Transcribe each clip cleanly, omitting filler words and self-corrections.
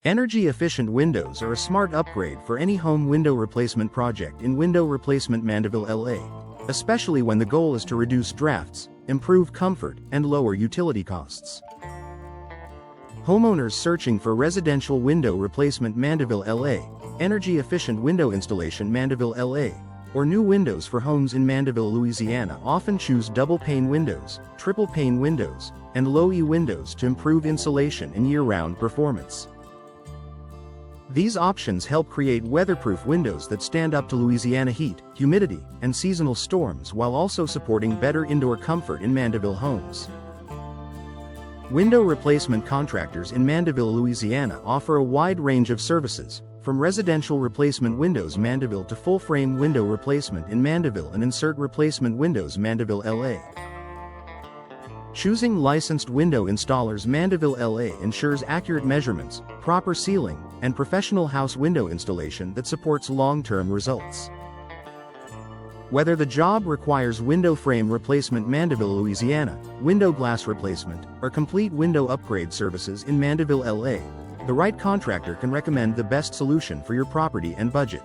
Energy-efficient windows are a smart upgrade for any home window replacement project in Window Replacement Mandeville, LA, especially when the goal is to reduce drafts, improve comfort, and lower utility costs. Homeowners searching for residential window replacement Mandeville, LA, energy-efficient window installation Mandeville, LA, or new windows for homes in Mandeville, Louisiana often choose double-pane windows, triple-pane windows, and low-E windows to improve insulation and year-round performance. These options help create weatherproof windows that stand up to Louisiana heat, humidity, and seasonal storms while also supporting better indoor comfort in Mandeville homes. Window replacement contractors in Mandeville, Louisiana offer a wide range of services, from residential replacement windows Mandeville to full-frame window replacement in Mandeville and insert replacement windows Mandeville, LA. Choosing licensed window installers Mandeville, LA ensures accurate measurements, proper sealing, and professional house window installation that supports long-term results. Whether the job requires window frame replacement Mandeville, Louisiana, window glass replacement, or complete window upgrade services in Mandeville, LA, the right contractor can recommend the best solution for your property and budget.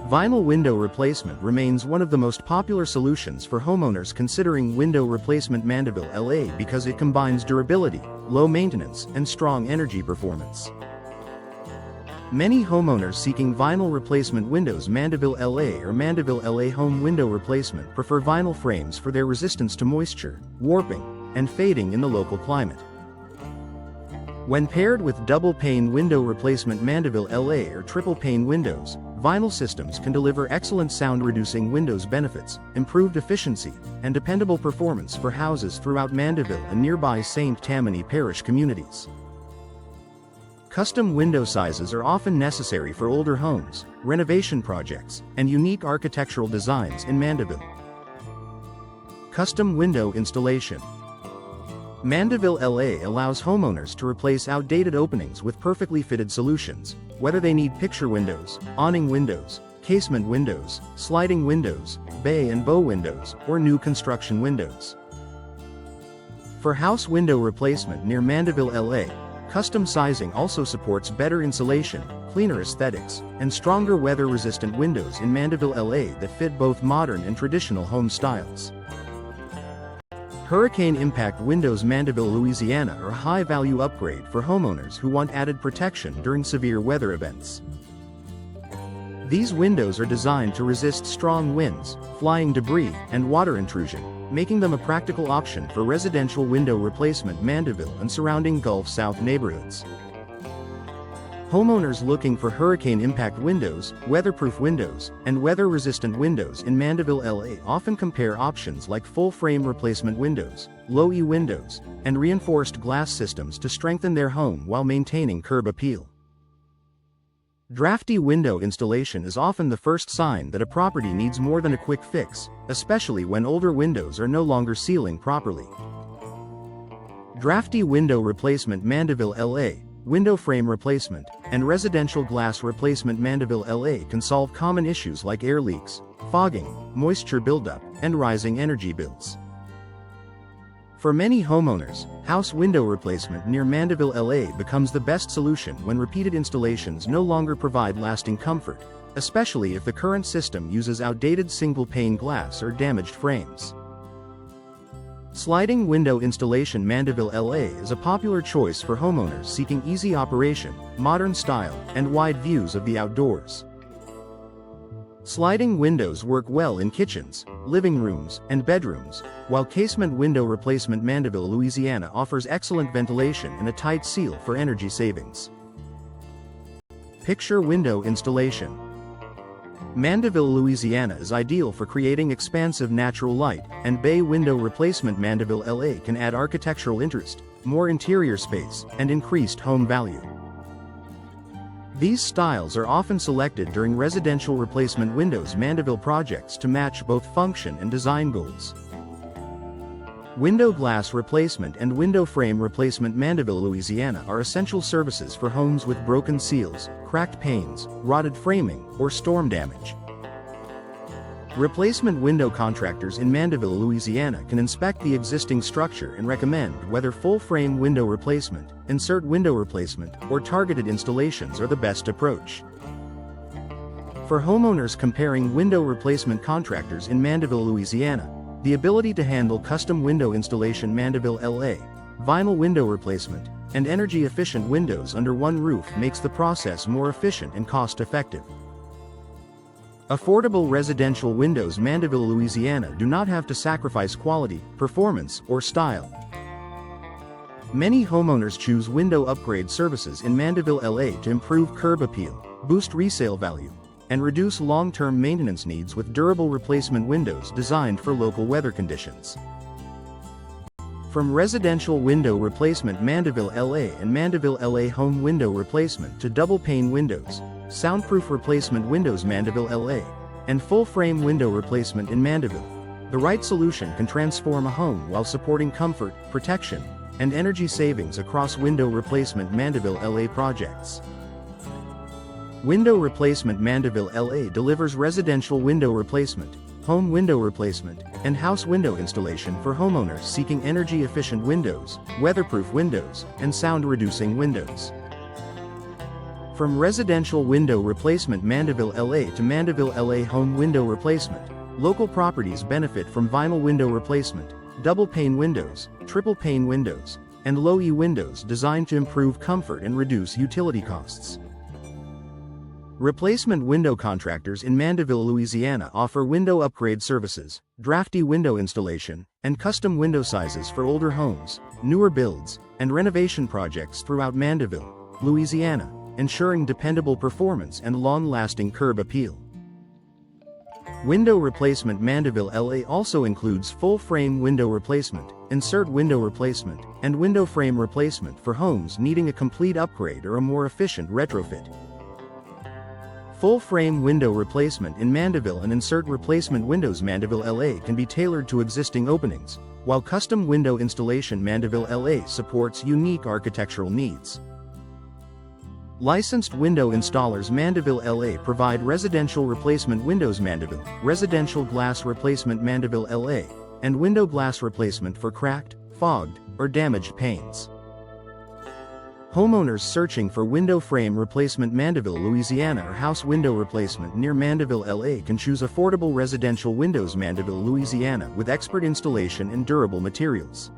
Vinyl window replacement remains one of the most popular solutions for homeowners considering window replacement Mandeville, LA because it combines durability, low maintenance, and strong energy performance. Many homeowners seeking vinyl replacement windows Mandeville, LA or Mandeville, LA home window replacement prefer vinyl frames for their resistance to moisture, warping, and fading in the local climate. When paired with double-pane window replacement Mandeville, LA or triple-pane windows, vinyl systems can deliver excellent sound-reducing windows benefits, improved efficiency, and dependable performance for houses throughout Mandeville and nearby St. Tammany Parish communities. Custom window sizes are often necessary for older homes, renovation projects, and unique architectural designs in Mandeville. Custom window installation. Mandeville, LA allows homeowners to replace outdated openings with perfectly fitted solutions, whether they need picture windows, awning windows, casement windows, sliding windows, bay and bow windows, or new construction windows. For house window replacement near Mandeville, LA, custom sizing also supports better insulation, cleaner aesthetics, and stronger weather-resistant windows in Mandeville, LA that fit both modern and traditional home styles. Hurricane impact windows Mandeville, Louisiana are a high-value upgrade for homeowners who want added protection during severe weather events. These windows are designed to resist strong winds, flying debris, and water intrusion, making them a practical option for residential window replacement Mandeville and surrounding Gulf South neighborhoods. Homeowners looking for hurricane impact windows, weatherproof windows, and weather-resistant windows in Mandeville, LA often compare options like full-frame replacement windows, low-E windows, and reinforced glass systems to strengthen their home while maintaining curb appeal. Drafty window installation is often the first sign that a property needs more than a quick fix, especially when older windows are no longer sealing properly. Drafty window replacement Mandeville, LA, window frame replacement, and residential glass replacement Mandeville, LA can solve common issues like air leaks, fogging, moisture buildup, and rising energy bills. For many homeowners, house window replacement near Mandeville, LA becomes the best solution when repeated installations no longer provide lasting comfort, especially if the current system uses outdated single-pane glass or damaged frames. Sliding window installation Mandeville, LA is a popular choice for homeowners seeking easy operation, modern style, and wide views of the outdoors. Sliding windows work well in kitchens, living rooms, and bedrooms, while casement window replacement Mandeville, Louisiana offers excellent ventilation and a tight seal for energy savings. Picture window installation. Mandeville, Louisiana is ideal for creating expansive natural light, and bay window replacement Mandeville, LA can add architectural interest, more interior space, and increased home value. These styles are often selected during residential replacement windows Mandeville projects to match both function and design goals. Window glass replacement and window frame replacement Mandeville, Louisiana are essential services for homes with broken seals, cracked panes, rotted framing, or storm damage. Replacement window contractors in Mandeville, Louisiana can inspect the existing structure and recommend whether full-frame window replacement, insert window replacement, or targeted installations are the best approach. For homeowners comparing window replacement contractors in Mandeville, Louisiana, the ability to handle custom window installation Mandeville, LA, vinyl window replacement, and energy-efficient windows under one roof makes the process more efficient and cost-effective. Affordable residential windows Mandeville, Louisiana do not have to sacrifice quality, performance, or style. Many homeowners choose window upgrade services in Mandeville, LA to improve curb appeal, boost resale value, and reduce long-term maintenance needs with durable replacement windows designed for local weather conditions. From residential window replacement Mandeville, LA and Mandeville, LA home window replacement to double-pane windows, soundproof replacement windows Mandeville, LA, and full-frame window replacement in Mandeville, the right solution can transform a home while supporting comfort, protection, and energy savings across window replacement Mandeville, LA projects. Window Replacement Mandeville, LA delivers residential window replacement, home window replacement, and house window installation for homeowners seeking energy-efficient windows, weatherproof windows, and sound-reducing windows. From residential window replacement Mandeville, LA to Mandeville, LA home window replacement, local properties benefit from vinyl window replacement, double-pane windows, triple-pane windows, and low-E windows designed to improve comfort and reduce utility costs. Replacement window contractors in Mandeville, Louisiana offer window upgrade services, drafty window installation, and custom window sizes for older homes, newer builds, and renovation projects throughout Mandeville, Louisiana, ensuring dependable performance and long-lasting curb appeal. Window Replacement Mandeville, LA also includes full-frame window replacement, insert window replacement, and window frame replacement for homes needing a complete upgrade or a more efficient retrofit. Full-frame window replacement in Mandeville and insert replacement windows Mandeville, LA can be tailored to existing openings, while custom window installation Mandeville, LA supports unique architectural needs. Licensed window installers Mandeville, LA provide residential replacement windows Mandeville, residential glass replacement Mandeville, LA, and window glass replacement for cracked, fogged, or damaged panes. Homeowners searching for window frame replacement Mandeville, Louisiana or house window replacement near Mandeville, LA can choose affordable residential windows Mandeville, Louisiana with expert installation and durable materials.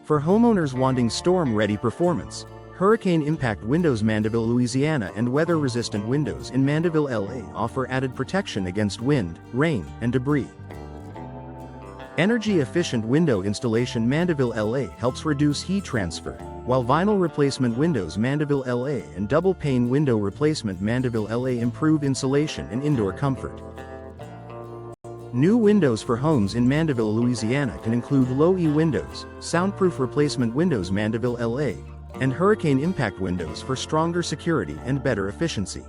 For homeowners wanting storm-ready performance, hurricane impact windows Mandeville, Louisiana and weather-resistant windows in Mandeville, LA offer added protection against wind, rain, and debris. Energy-efficient window installation Mandeville, LA helps reduce heat transfer, while vinyl replacement windows Mandeville, LA and double-pane window replacement Mandeville, LA improve insulation and indoor comfort. New windows for homes in Mandeville, Louisiana can include low-E windows, soundproof replacement windows Mandeville, LA, and hurricane impact windows for stronger security and better efficiency.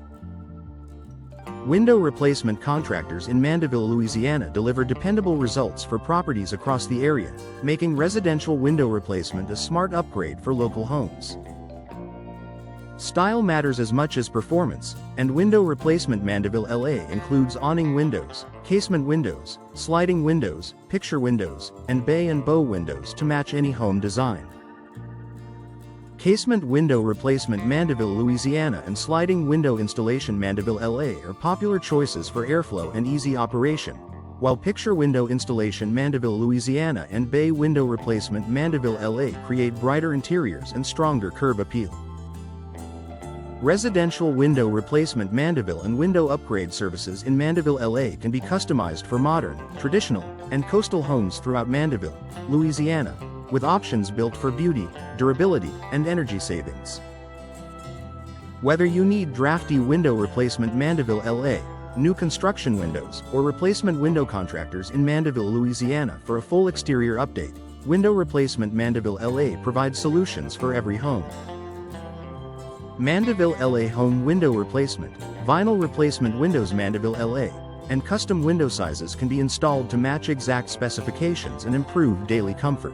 Window replacement contractors in Mandeville, Louisiana deliver dependable results for properties across the area, making residential window replacement a smart upgrade for local homes. Style matters as much as performance, and window replacement Mandeville, LA includes awning windows, casement windows, sliding windows, picture windows, and bay and bow windows to match any home design. Casement window replacement Mandeville, Louisiana and sliding window installation Mandeville, LA are popular choices for airflow and easy operation, while picture window installation Mandeville, Louisiana and bay window replacement Mandeville, LA create brighter interiors and stronger curb appeal. Residential window replacement Mandeville and window upgrade services in Mandeville, LA can be customized for modern, traditional, and coastal homes throughout Mandeville, Louisiana, with options built for beauty, durability, and energy savings. Whether you need drafty window replacement Mandeville, LA, new construction windows, or replacement window contractors in Mandeville, Louisiana for a full exterior update, Window Replacement Mandeville, LA provides solutions for every home. Mandeville, LA home window replacement, vinyl replacement windows Mandeville, LA, and custom window sizes can be installed to match exact specifications and improve daily comfort.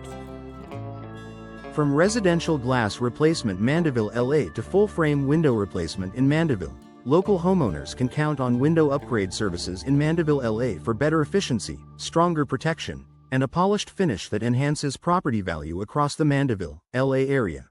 From residential glass replacement Mandeville, LA to full-frame window replacement in Mandeville, Local homeowners can count on window upgrade services in Mandeville, LA for better efficiency, stronger protection, and a polished finish that enhances property value across the Mandeville, LA area.